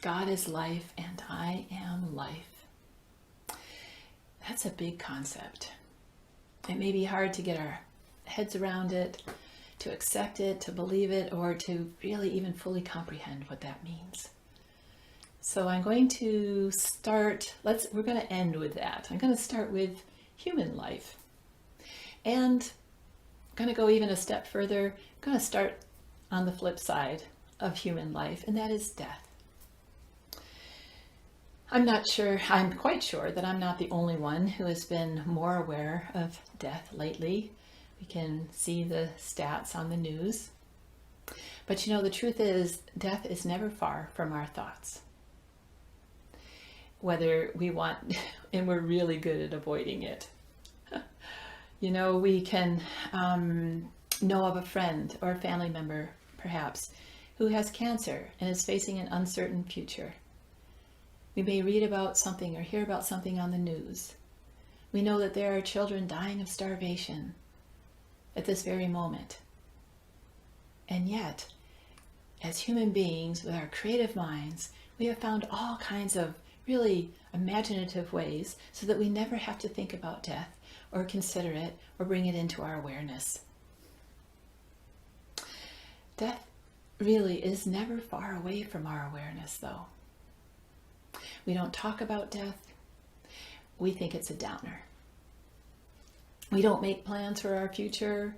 God is life and I am life. That's a big concept. It may be hard to get our heads around it, to accept it, to believe it, or to really even fully comprehend what that means. So I'm going to start, we're going to end with that. I'm going to start with human life. And I'm going to go even a step further. I'm going to start on the flip side of human life, and that is death. I'm quite sure that I'm not the only one who has been more aware of death lately. We can see the stats on the news. But the truth is, death is never far from our thoughts. Whether we want, and we're really good at avoiding it. We can know of a friend or a family member, perhaps, who has cancer and is facing an uncertain future. We may read about something or hear about something on the news. We know that there are children dying of starvation at this very moment. And yet, as human beings with our creative minds, we have found all kinds of really imaginative ways so that we never have to think about death or consider it or bring it into our awareness. Death really is never far away from our awareness, though. We don't talk about death. We think it's a downer. We don't make plans for our future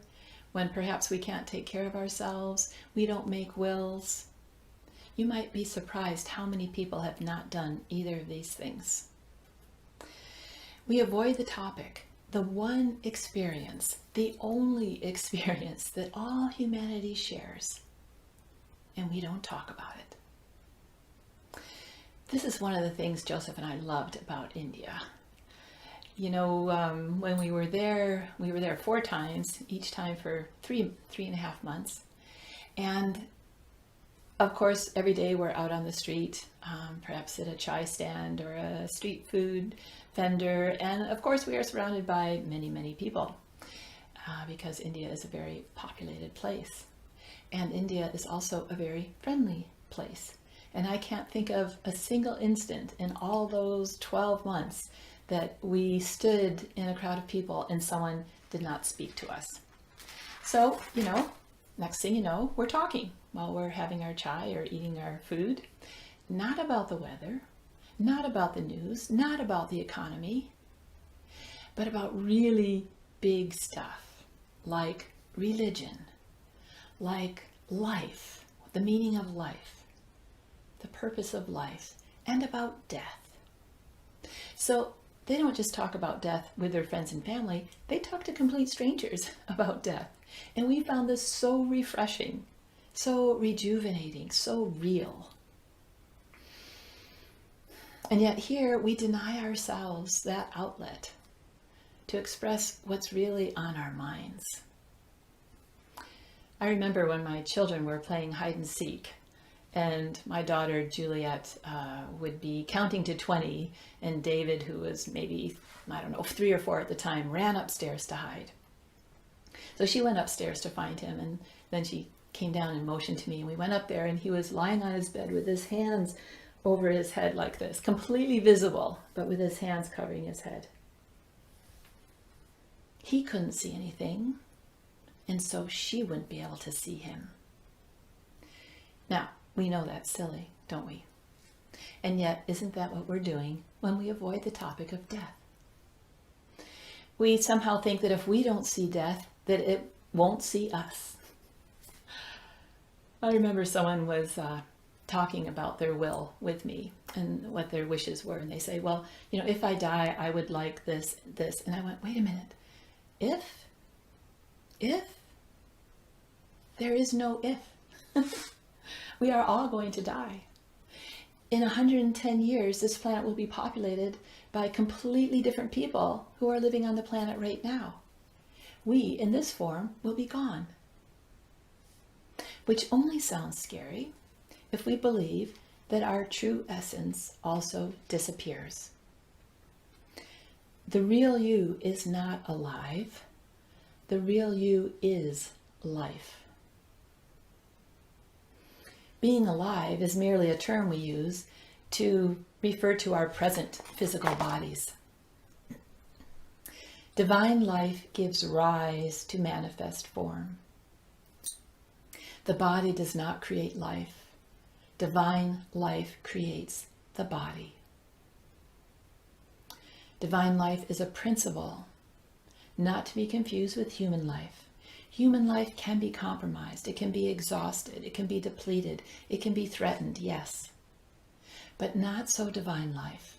when perhaps we can't take care of ourselves. We don't make wills. You might be surprised how many people have not done either of these things. We avoid the topic, the one experience, the only experience that all humanity shares, and we don't talk about it. This is one of the things Joseph and I loved about India. When we were there 4 times, each time for three and a half months. And of course, every day we're out on the street, perhaps at a chai stand or a street food vendor. And of course, we are surrounded by many, many people because India is a very populated place. And India is also a very friendly place. And I can't think of a single instant in all those 12 months that we stood in a crowd of people and someone did not speak to us. So, next thing you know, we're talking while we're having our chai or eating our food. Not about the weather, not about the news, not about the economy, but about really big stuff like religion, like life, the meaning of life, the purpose of life, and about death. So they don't just talk about death with their friends and family, they talk to complete strangers about death. And we found this so refreshing, so rejuvenating, so real. And yet here we deny ourselves that outlet to express what's really on our minds. I remember when my children were playing hide and seek, and my daughter Juliet would be counting to 20, and David, who was maybe, 3 or 4 at the time, ran upstairs to hide. So she went upstairs to find him, and then she came down and motioned to me, and we went up there, and he was lying on his bed with his hands over his head like this, completely visible, but with his hands covering his head. He couldn't see anything, and so she wouldn't be able to see him. Now, we know that's silly, don't we? And yet, isn't that what we're doing when we avoid the topic of death? We somehow think that if we don't see death, that it won't see us. I remember someone was talking about their will with me and what their wishes were. And they say, well, if I die, I would like this. And I went, wait a minute. If? There is no if. We are all going to die. In 110 years, this planet will be populated by completely different people who are living on the planet right now. We, in this form, will be gone. Which only sounds scary if we believe that our true essence also disappears. The real you is not alive. The real you is life. Being alive is merely a term we use to refer to our present physical bodies. Divine life gives rise to manifest form. The body does not create life. Divine life creates the body. Divine life is a principle, not to be confused with human life. Human life can be compromised, it can be exhausted, it can be depleted, it can be threatened, yes. But not so divine life.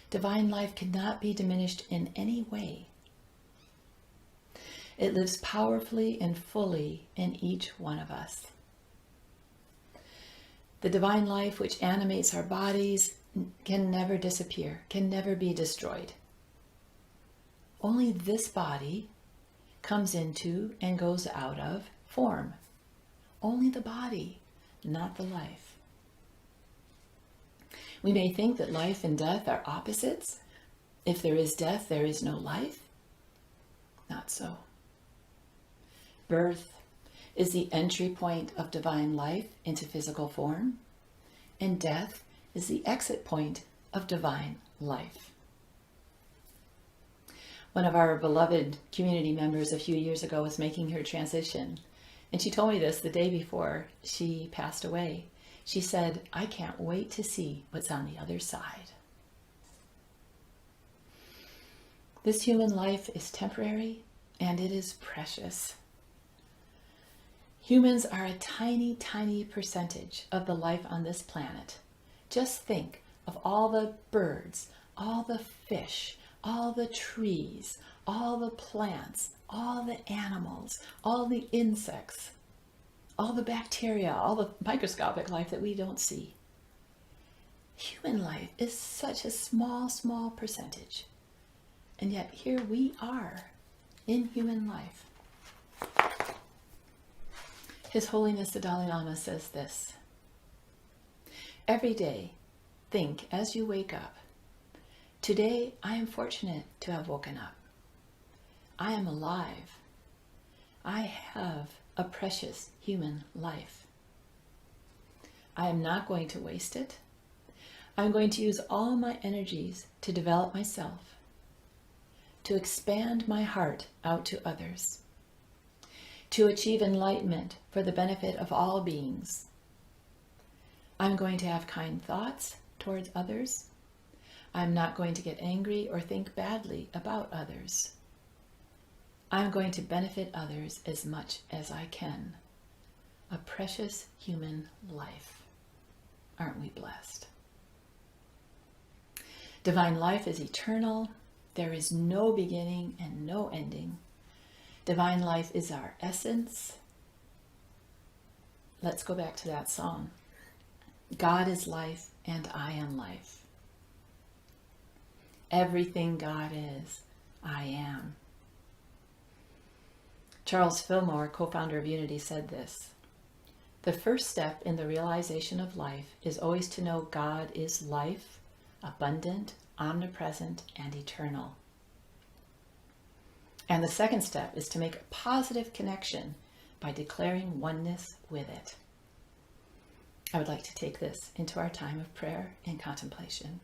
Divine life cannot be diminished in any way. It lives powerfully and fully in each one of us. The divine life which animates our bodies can never disappear, can never be destroyed. Only this body comes into and goes out of form. Only the body, not the life. We may think that life and death are opposites. If there is death, there is no life. Not so. Birth is the entry point of divine life into physical form, and death is the exit point of divine life. One of our beloved community members a few years ago was making her transition, and she told me this the day before she passed away. She said, "I can't wait to see what's on the other side." This human life is temporary and it is precious. Humans are a tiny, tiny percentage of the life on this planet. Just think of all the birds, all the fish, all the trees, all the plants, all the animals, all the insects, all the bacteria, all the microscopic life that we don't see. Human life is such a small, small percentage. And yet here we are in human life. His Holiness the Dalai Lama says this: every day, think as you wake up, today I am fortunate to have woken up. I am alive. I have a precious human life. I am not going to waste it. I'm going to use all my energies to develop myself, to expand my heart out to others, to achieve enlightenment for the benefit of all beings. I'm going to have kind thoughts towards others. I'm not going to get angry or think badly about others. I'm going to benefit others as much as I can. A precious human life. Aren't we blessed? Divine life is eternal. There is no beginning and no ending. Divine life is our essence. Let's go back to that song. God is life and I am life. Everything God is, I am. Charles Fillmore, co-founder of Unity, said this: the first step in the realization of life is always to know God is life, abundant, omnipresent, and eternal. And the second step is to make a positive connection by declaring oneness with it. I would like to take this into our time of prayer and contemplation.